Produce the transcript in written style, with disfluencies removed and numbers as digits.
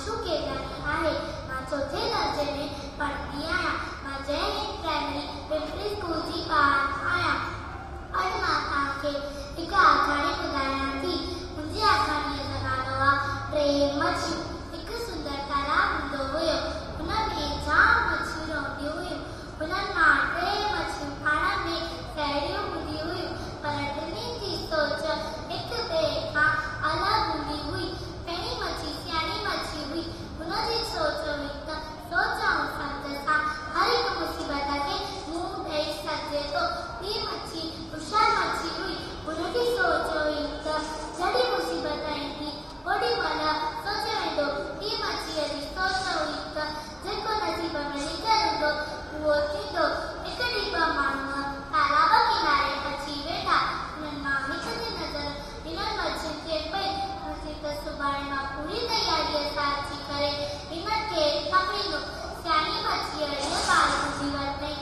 Shoe केदानी आहे। मां चौथे दर्जे में पढ़ंदी आहियां। मां जय हिंद प्राइमरी पिंपरी स्कूल जी ॿार आहियां। अॼु मां तव्हांखे हिकु आखाणी ॿुधायां थी। मुंहिंजी आखाणीअ जो नालो आहे टे मच्छियूं। हिकु सुंदर तालाब हूंदो हुयो। हुन में जाम मच्छियूं रहंदियूं हुयूं। हुननि मां टे मच्छियूं पाण में साहेड़ियूं हूंदियूं हुयूं, पर टिनी जी सोच हिक ॿिए खां अलॻि हूंदी हुई। पहिरीं मच्छी सियाणी मच्छी हुई। हुनजी सोच हुई त सोच ऐं सम्झ सां हर हिकु मुसीबत खे मुंहुं ॾेई सघिजे थो। ॿी मच्छी होशियार मच्छी हुई। हुनजी सोच हुई त जॾहिं मुसीबत ईंदी ओॾी महिल सोचे वेंदो। ॿी मच्छीअ जी सोच हुई त जेको नसीब में लिखियलु हूंदो उहो थींदो। हिकु ॾींहुं ॿ माण्हू तालाब किनारे अची वेठा। हुननि मां हिक जी नज़र हिननि मच्छियुनि खे पई त सुभाणे मां पूरी तयारीअ सां अची करे हिननि खे पकड़ींदो। सियाणी मच्छीअ इहो ॻाल्हि ॿुधी वरितई